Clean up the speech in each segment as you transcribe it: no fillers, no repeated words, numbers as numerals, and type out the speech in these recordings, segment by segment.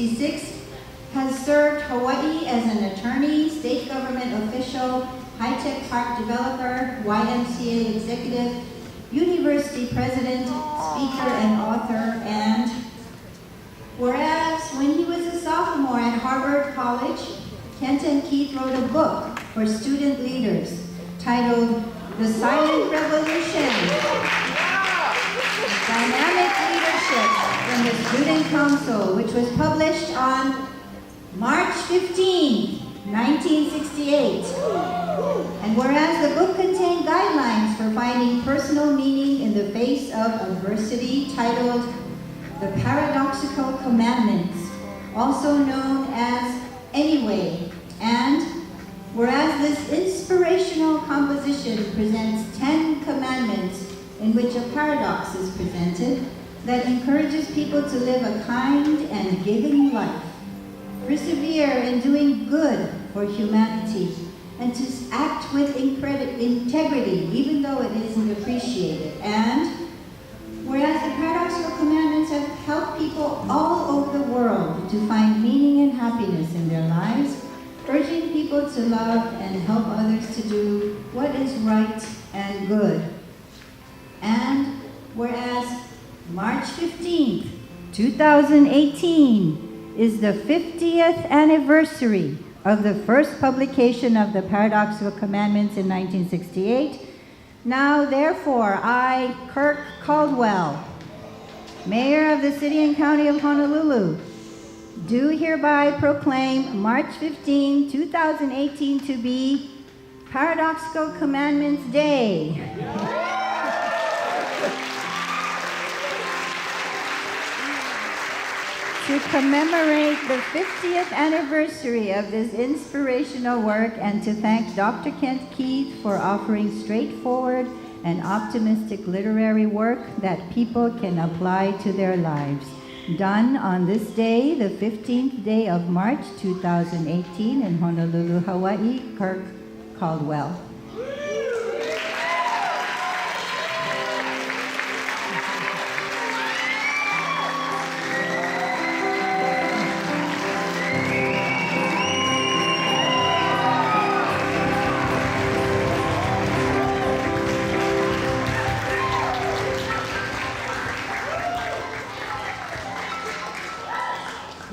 1966, has served Hawaii as an attorney, state government official, high-tech park developer, YMCA executive, university president, speaker, and author, and whereas when he was a sophomore at Harvard College, Kent and Keith wrote a book for student leaders titled The Silent Revolution, Dynamic Leadership in the Student Council, which was published on March 15, 1968. And whereas the book contained guidelines for finding personal meaning in the face of adversity, titled The Paradoxical Commandments, also known as Anyway, and whereas this inspirational composition presents 10 commandments in which a paradox is presented that encourages people to live a kind and giving life, persevere in doing good for humanity, and to act with integrity even though it isn't appreciated. And whereas the Paradoxical Commandments have helped people all over the world to find meaning and happiness in their lives, urging people to love and help others to do what is right and good. And whereas March 15th, 2018 is the 50th anniversary of the first publication of the Paradoxical Commandments in 1968, now, therefore, I, Kirk Caldwell, Mayor of the City and County of Honolulu, do hereby proclaim March 15, 2018 to be Paradoxical Commandments Day. To commemorate the 50th anniversary of this inspirational work and to thank Dr. Kent Keith for offering straightforward and optimistic literary work that people can apply to their lives. Done on this day, the 15th day of March 2018 in Honolulu, Hawaii, Kirk Caldwell.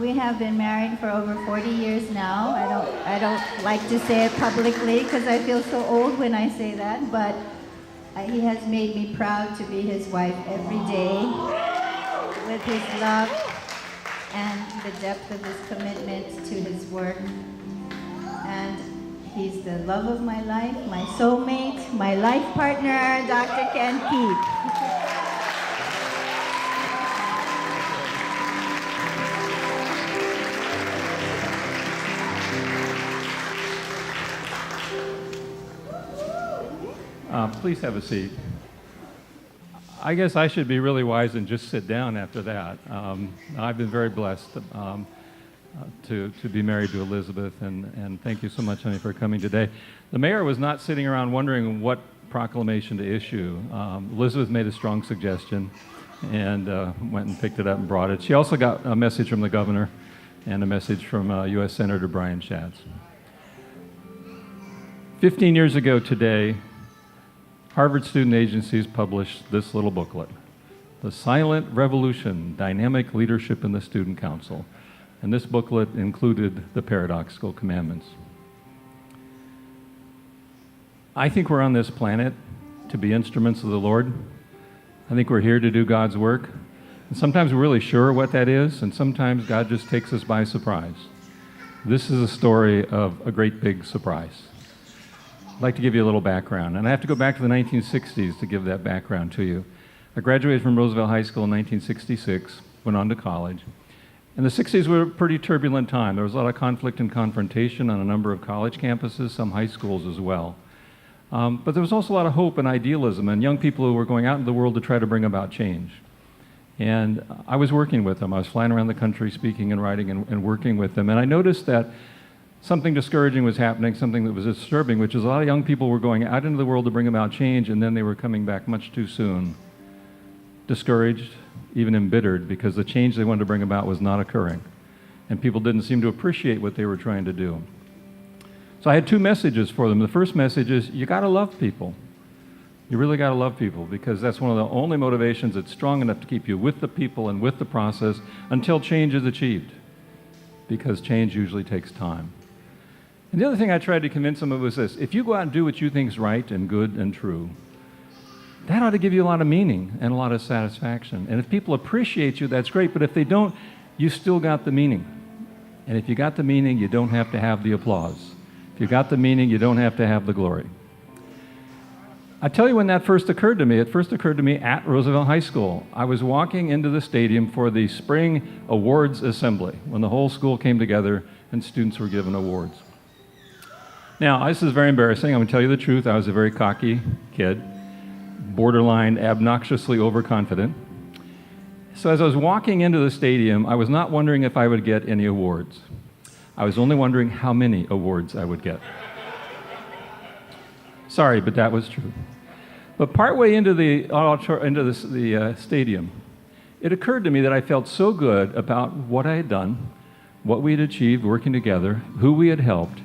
We have been married for over 40 years now. I don't like to say it publicly because I feel so old when I say that, but he has made me proud to be his wife every day with his love and the depth of his commitment to his work. And he's the love of my life, my soulmate, my life partner, Dr. Ken Keith. Please have a seat. I guess I should be really wise and just sit down after that. I've been very blessed to be married to Elizabeth, and thank you so much, honey, for coming today. The mayor was not sitting around wondering what proclamation to issue. Elizabeth made a strong suggestion and went and picked it up and brought it. She also got a message from the governor and a message from U.S. Senator Brian Schatz. 15 years ago today, Harvard student agencies published this little booklet, The Silent Revolution, Dynamic Leadership in the Student Council. And this booklet included the Paradoxical Commandments. I think we're on this planet to be instruments of the Lord. I think we're here to do God's work. And sometimes we're really sure what that is, and sometimes God just takes us by surprise. This is a story of a great big surprise. I'd like to give you a little background, and I have to go back to the 1960s to give that background to you. I graduated from Roosevelt High School in 1966, went on to college. And the 60s were a pretty turbulent time. There was a lot of conflict and confrontation on a number of college campuses, some high schools as well. But there was also a lot of hope and idealism and young people who were going out into the world to try to bring about change. And I was working with them. I was flying around the country speaking and writing and working with them. And I noticed that something discouraging was happening, something that was disturbing, which is a lot of young people were going out into the world to bring about change, and then they were coming back much too soon, discouraged, even embittered, because the change they wanted to bring about was not occurring. and people didn't seem to appreciate what they were trying to do. So I had two messages for them. The first message is, you got to love people. You really got to love people, because that's one of the only motivations that's strong enough to keep you with the people and with the process until change is achieved, because change usually takes time. And the other thing I tried to convince them of was this: if you go out and do what you think is right and good and true, that ought to give you a lot of meaning and a lot of satisfaction. And if people appreciate you, that's great, but if they don't, you still got the meaning. And if you got the meaning, you don't have to have the applause. If you got the meaning, you don't have to have the glory. I tell you when that first occurred to me. It first occurred to me at Roosevelt High School. I was walking into the stadium for the spring awards assembly, when the whole school came together and students were given awards. Now, this is very embarrassing. I'm going to tell you the truth. I was a very cocky kid, borderline obnoxiously overconfident. So as I was walking into the stadium, I was not wondering if I would get any awards. I was only wondering how many awards I would get. Sorry, but that was true. But partway into the stadium, it occurred to me that I felt so good about what I had done, what we had achieved working together, who we had helped.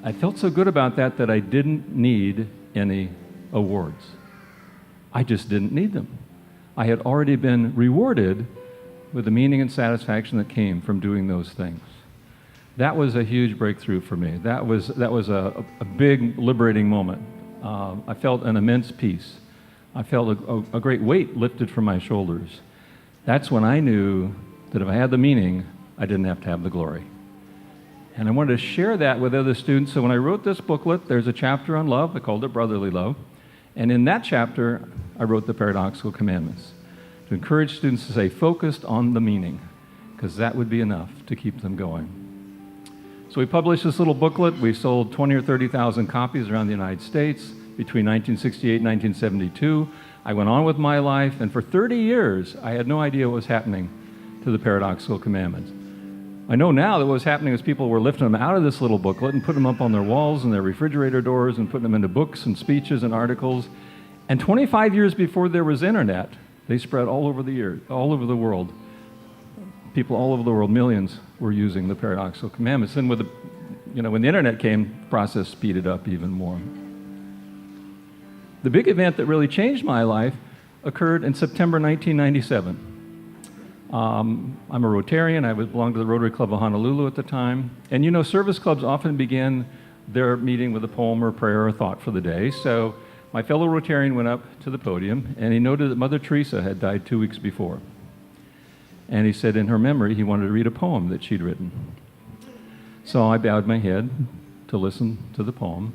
I felt so good about that that I didn't need any awards. I just didn't need them. I had already been rewarded with the meaning and satisfaction that came from doing those things. That was a huge breakthrough for me. That was a big liberating moment. I felt an immense peace. I felt a great weight lifted from my shoulders. That's when I knew that if I had the meaning, I didn't have to have the glory. And I wanted to share that with other students. So when I wrote this booklet, there's a chapter on love. I called it Brotherly Love. And in that chapter, I wrote the Paradoxical Commandments to encourage students to stay focused on the meaning, because that would be enough to keep them going. So we published this little booklet. We sold 20 or 30,000 copies around the United States between 1968 and 1972. I went on with my life, and for 30 years, I had no idea what was happening to the Paradoxical Commandments. I know now that what was happening is people were lifting them out of this little booklet and putting them up on their walls and their refrigerator doors and putting them into books and speeches and articles. And 25 years before there was internet, they spread all over the world. People all over the world, millions, were using the Paradoxical Commandments. And when the internet came, the process speeded up even more. The big event that really changed my life occurred in September 1997. I'm a Rotarian. I belonged to the Rotary Club of Honolulu at the time. And service clubs often begin their meeting with a poem or a prayer or a thought for the day. So my fellow Rotarian went up to the podium, and he noted that Mother Teresa had died 2 weeks before. And he said in her memory he wanted to read a poem that she'd written. So I bowed my head to listen to the poem.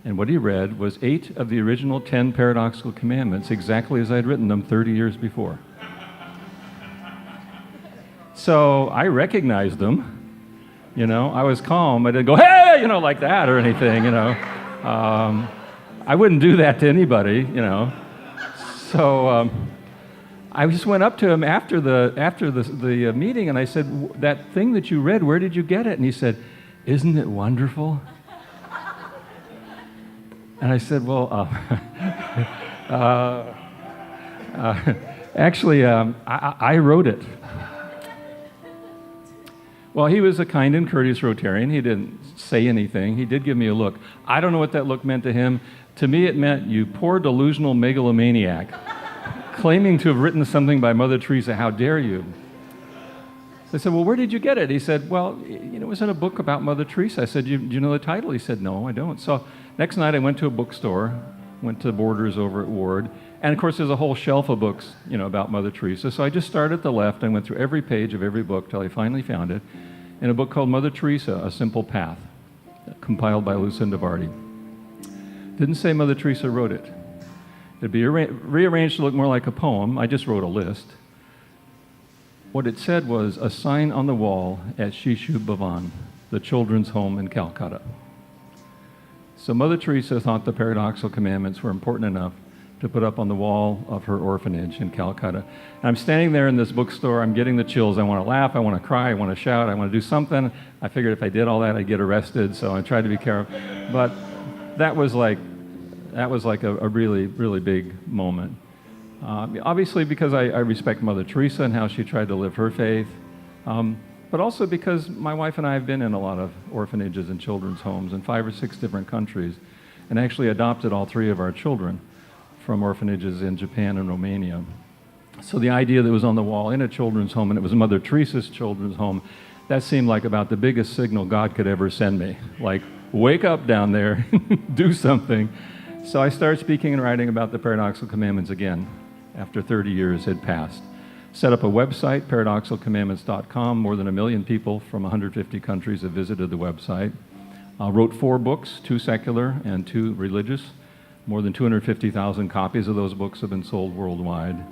And what he read was 8 of the original 10 Paradoxical Commandments, exactly as I'd written them 30 years before. So I recognized them. I was calm. I didn't go, hey, like that or anything, I wouldn't do that to anybody, So I just went up to him after the meeting, and I said, that thing that you read, where did you get it? And he said, isn't it wonderful? And I said, well, actually, I wrote it. Well, he was a kind and courteous Rotarian. He didn't say anything. He did give me a look. I don't know what that look meant to him. To me, it meant, you poor delusional megalomaniac, claiming to have written something by Mother Teresa. How dare you? I said, well, where did you get it? He said, well, it was in a book about Mother Teresa. I said, do you know the title? He said, no, I don't. So next night I went to a bookstore, went to Borders over at Ward, and of course there's a whole shelf of books, about Mother Teresa. So I just started at the left and went through every page of every book till I finally found it in a book called Mother Teresa, A Simple Path, compiled by Lucinda Vardy. Didn't say Mother Teresa wrote it. It'd be rearranged to look more like a poem. I just wrote a list. What it said was a sign on the wall at Shishu Bhavan, the children's home in Calcutta. So Mother Teresa thought the Paradoxical Commandments were important enough to put up on the wall of her orphanage in Calcutta. And I'm standing there in this bookstore, I'm getting the chills. I want to laugh, I want to cry, I want to shout, I want to do something. I figured if I did all that, I'd get arrested, so I tried to be careful. But that was like a really, really big moment. Obviously because I respect Mother Teresa and how she tried to live her faith. But but also because my wife and I have been in a lot of orphanages and children's homes in 5 or 6 different countries, and actually adopted all 3 of our children from orphanages in Japan and Romania. So the idea that was on the wall in a children's home, and it was Mother Teresa's children's home, that seemed like about the biggest signal God could ever send me. Like, wake up down there, do something. So I started speaking and writing about the Paradoxical Commandments again, after 30 years had passed. Set up a website, paradoxicalcommandments.com. More than 1 million people from 150 countries have visited the website. Wrote 4 books, 2 secular and 2 religious. More than 250,000 copies of those books have been sold worldwide.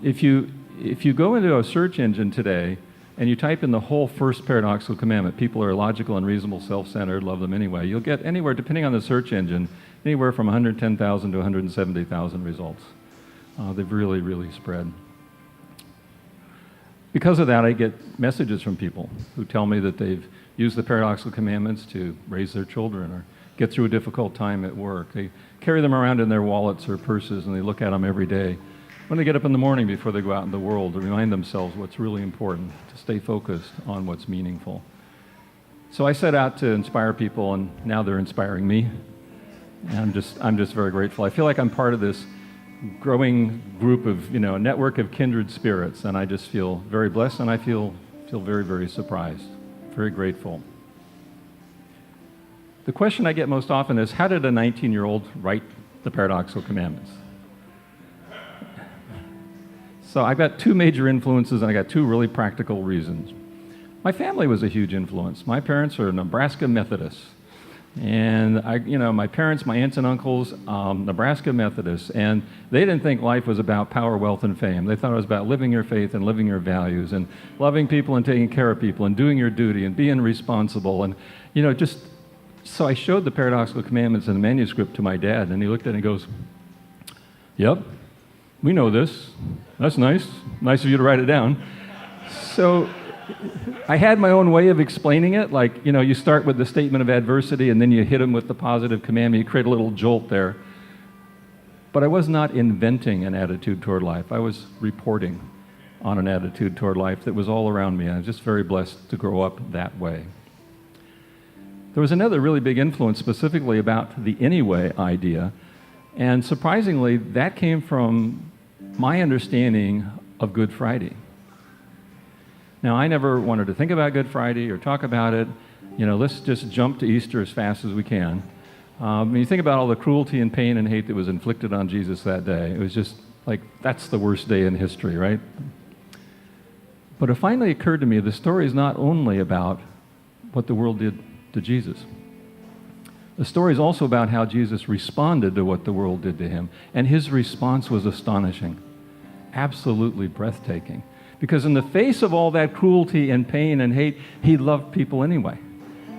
If you go into a search engine today and you type in the whole first paradoxical commandment, people are illogical, unreasonable, self-centered, love them anyway, you'll get anywhere, depending on the search engine, anywhere from 110,000 to 170,000 results. They've really, really spread. Because of that, I get messages from people who tell me that they've used the paradoxical commandments to raise their children or get through a difficult time at work. They carry them around in their wallets or purses, and they look at them every day when they get up in the morning before they go out in the world to remind themselves what's really important, to stay focused on what's meaningful. So I set out to inspire people, and now they're inspiring me. And I'm just very grateful. I feel like I'm part of this growing group of, a network of kindred spirits, and I just feel very blessed, and I feel very, very surprised, very grateful. The question I get most often is, how did a 19-year-old write the Paradoxical Commandments? So I've got 2 major influences, and I got 2 really practical reasons. My family was a huge influence. My parents are Nebraska Methodists. And my parents, my aunts and uncles, Nebraska Methodists, and they didn't think life was about power, wealth, and fame. They thought it was about living your faith and living your values and loving people and taking care of people and doing your duty and being responsible. And, so I showed the Paradoxical Commandments in the manuscript to my dad, and he looked at it and goes, "Yep, we know this. That's nice. Nice of you to write it down." So I had my own way of explaining it. Like, you start with the statement of adversity, and then you hit them with the positive commandment. You create a little jolt there. But I was not inventing an attitude toward life. I was reporting on an attitude toward life that was all around me. I was just very blessed to grow up that way. There was another really big influence specifically about the anyway idea. And surprisingly, that came from my understanding of Good Friday. Now, I never wanted to think about Good Friday or talk about it. Let's just jump to Easter as fast as we can. When you think about all the cruelty and pain and hate that was inflicted on Jesus that day, it was just like, that's the worst day in history, right? But it finally occurred to me, the story is not only about what the world did to Jesus. The story is also about how Jesus responded to what the world did to him. And his response was astonishing, absolutely breathtaking. Because in the face of all that cruelty and pain and hate, he loved people anyway.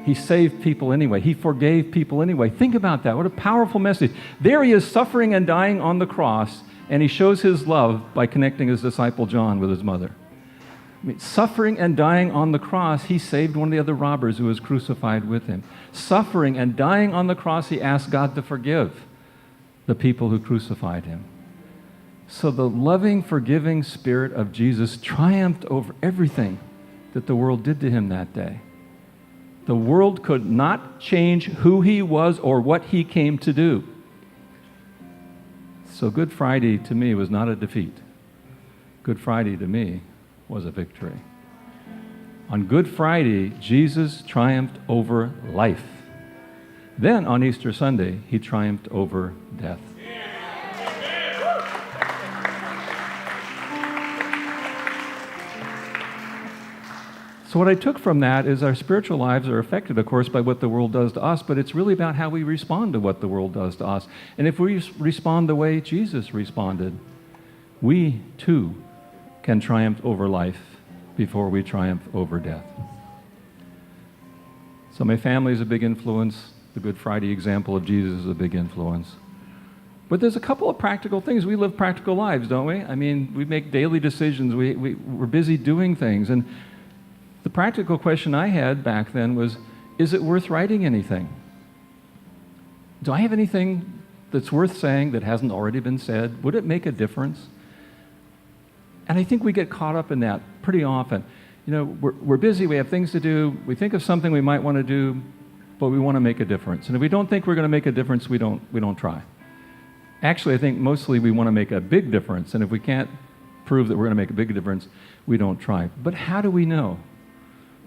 He saved people anyway. He forgave people anyway. Think about that. What a powerful message. There he is, suffering and dying on the cross, and he shows his love by connecting his disciple John with his mother. Suffering and dying on the cross, he saved one of the other robbers who was crucified with him. Suffering and dying on the cross, he asked God to forgive the people who crucified him. So the loving, forgiving Spirit of Jesus triumphed over everything that the world did to him that day. The world could not change who he was or what he came to do. So Good Friday to me was not a defeat. Good Friday to me was a victory. On Good Friday, Jesus triumphed over life. Then on Easter Sunday, he triumphed over death. So what I took from that is our spiritual lives are affected, of course, by what the world does to us, but it's really about how we respond to what the world does to us. And if we respond the way Jesus responded, we too can triumph over life before we triumph over death. So my family is a big influence. The Good Friday example of Jesus is a big influence. But there's a couple of practical things. We live practical lives, don't we? I mean, we make daily decisions. We're busy doing things. And the practical question I had back then was, is it worth writing anything? Do I have anything that's worth saying that hasn't already been said? Would it make a difference? And I think we get caught up in that pretty often. we're busy, we have things to do, we think of something we might want to do, but we want to make a difference. And if we don't think we're going to make a difference, we don't try. Actually, I think mostly we want to make a big difference, and if we can't prove that we're going to make a big difference, we don't try. But how do we know?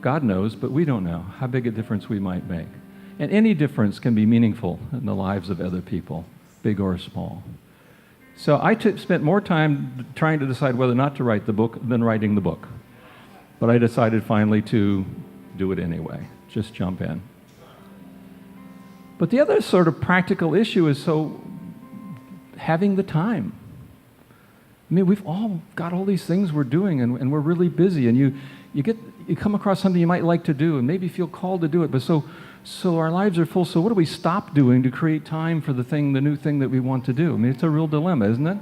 God knows, but we don't know how big a difference we might make. And any difference can be meaningful in the lives of other people, big or small. So I spent more time trying to decide whether or not to write the book than writing the book. But I decided finally to do it anyway, just jump in. But the other sort of practical issue is having the time. I mean, we've all got all these things we're doing, and we're really busy, and you come across something you might like to do and maybe feel called to do it, but so our lives are full, so what do we stop doing to create time for the new thing that we want to do? I mean, it's a real dilemma, isn't it?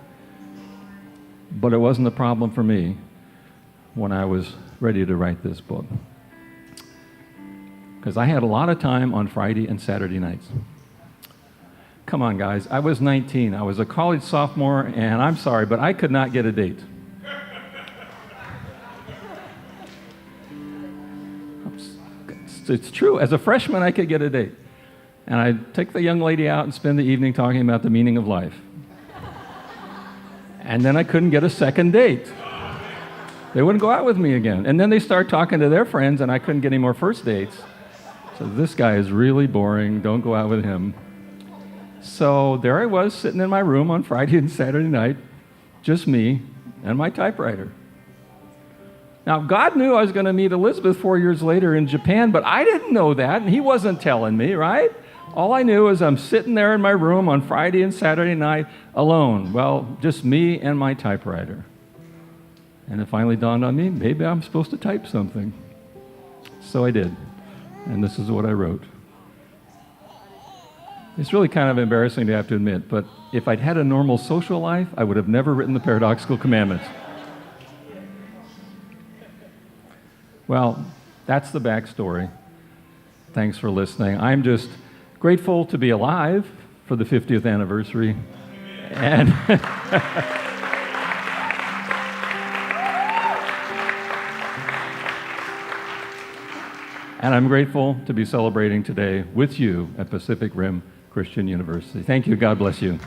But it wasn't a problem for me when I was ready to write this book. Because I had a lot of time on Friday and Saturday nights. Come on, guys. I was 19. I was a college sophomore, and I'm sorry, but I could not get a date. It's true. As a freshman, I could get a date. And I'd take the young lady out and spend the evening talking about the meaning of life. And then I couldn't get a second date. They wouldn't go out with me again. And then they start talking to their friends, and I couldn't get any more first dates. So this guy is really boring. Don't go out with him. So there I was, sitting in my room on Friday and Saturday night, just me and my typewriter. Now, God knew I was going to meet Elizabeth 4 years later in Japan, but I didn't know that, and He wasn't telling me, right? All I knew is I'm sitting there in my room on Friday and Saturday night alone. Well, just me and my typewriter. And it finally dawned on me, maybe I'm supposed to type something. So I did. And this is what I wrote. It's really kind of embarrassing to have to admit, but if I'd had a normal social life, I would have never written the Paradoxical Commandments. Well, that's the backstory. Thanks for listening. I'm just grateful to be alive for the 50th anniversary. And and I'm grateful to be celebrating today with you at Pacific Rim Christian University. Thank you. God bless you.